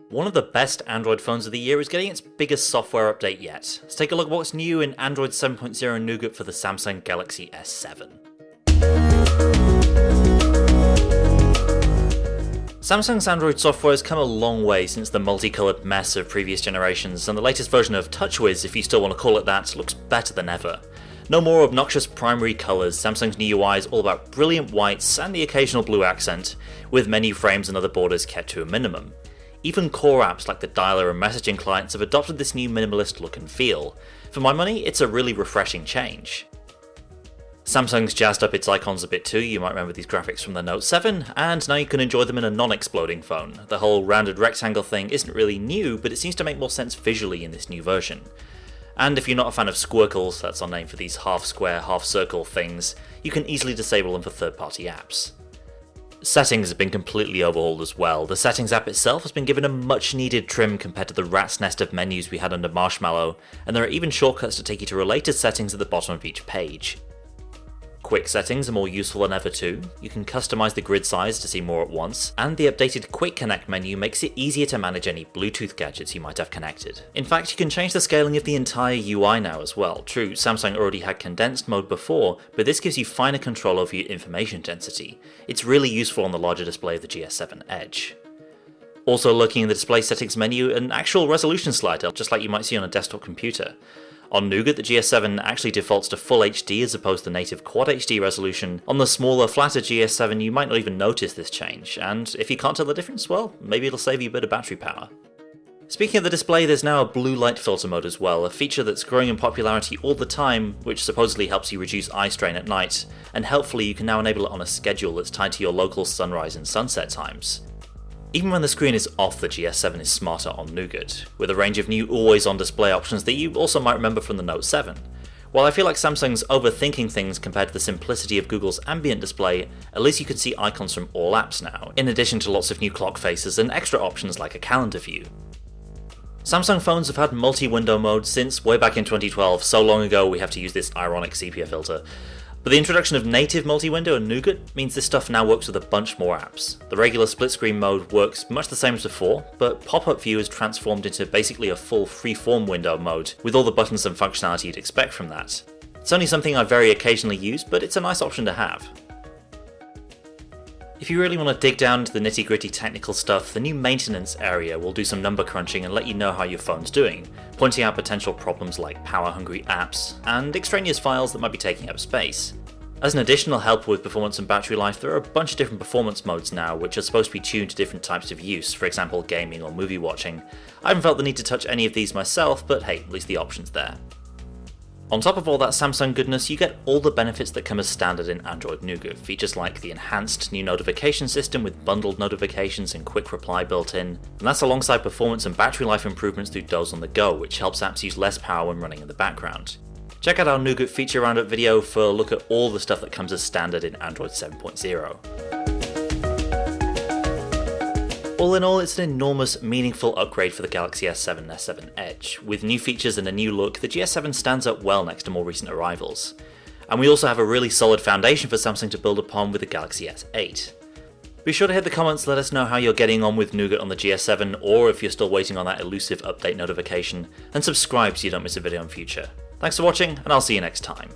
One of the best Android phones of the year is getting its biggest software update yet. Let's take a look at what's new in Android 7.0 Nougat for the Samsung Galaxy S7. Samsung's Android software has come a long way since the multicoloured mess of previous generations, and the latest version of TouchWiz, if you still want to call it that, looks better than ever. No more obnoxious primary colours, Samsung's new UI is all about brilliant whites and the occasional blue accent, with menu frames and other borders kept to a minimum. Even core apps like the dialer and messaging clients have adopted this new minimalist look and feel. For my money, it's a really refreshing change. Samsung's jazzed up its icons a bit too, you might remember these graphics from the Note 7, and now you can enjoy them in a non-exploding phone. The whole rounded rectangle thing isn't really new, but it seems to make more sense visually in this new version. And if you're not a fan of squircles, that's our name for these half-square, half-circle things, you can easily disable them for third-party apps. Settings have been completely overhauled as well. The Settings app itself has been given a much needed trim compared to the rat's nest of menus we had under Marshmallow, and there are even shortcuts to take you to related settings at the bottom of each page. Quick settings are more useful than ever too. You can customize the grid size to see more at once, and the updated Quick Connect menu makes it easier to manage any Bluetooth gadgets you might have connected. In fact, you can change the scaling of the entire UI now as well. True, Samsung already had condensed mode before, but this gives you finer control over your information density. It's really useful on the larger display of the GS7 Edge. Also lurking in the display settings menu, an actual resolution slider, just like you might see on a desktop computer. On Nougat, the GS7 actually defaults to Full HD as opposed to native Quad HD resolution. On the smaller, flatter GS7 you might not even notice this change, and if you can't tell the difference, well, maybe it'll save you a bit of battery power. Speaking of the display, there's now a blue light filter mode as well, a feature that's growing in popularity all the time, which supposedly helps you reduce eye strain at night, and helpfully you can now enable it on a schedule that's tied to your local sunrise and sunset times. Even when the screen is off, the GS7 is smarter on Nougat, with a range of new always-on display options that you also might remember from the Note 7. While I feel like Samsung's overthinking things compared to the simplicity of Google's ambient display, at least you can see icons from all apps now, in addition to lots of new clock faces and extra options like a calendar view. Samsung phones have had multi-window mode since way back in 2012, so long ago we have to use this ironic sepia filter. But the introduction of native multi-window in Nougat means this stuff now works with a bunch more apps. The regular split screen mode works much the same as before, but pop-up view is transformed into basically a full free-form window mode, with all the buttons and functionality you'd expect from that. It's only something I very occasionally use, but it's a nice option to have. If you really want to dig down into the nitty-gritty technical stuff, the new maintenance area will do some number crunching and let you know how your phone's doing, pointing out potential problems like power-hungry apps, and extraneous files that might be taking up space. As an additional help with performance and battery life, there are a bunch of different performance modes now which are supposed to be tuned to different types of use, for example gaming or movie watching. I haven't felt the need to touch any of these myself, but hey, at least the option's there. On top of all that Samsung goodness, you get all the benefits that come as standard in Android Nougat, features like the enhanced new notification system with bundled notifications and quick reply built in, and that's alongside performance and battery life improvements through Doze on the Go, which helps apps use less power when running in the background. Check out our Nougat feature roundup video for a look at all the stuff that comes as standard in Android 7.0. All in all, it's an enormous, meaningful upgrade for the Galaxy S7 and S7 Edge. With new features and a new look, the GS7 stands up well next to more recent arrivals. And we also have a really solid foundation for Samsung to build upon with the Galaxy S8. Be sure to hit the comments, let us know how you're getting on with Nougat on the GS7, or if you're still waiting on that elusive update notification, and subscribe so you don't miss a video in future. Thanks for watching, and I'll see you next time.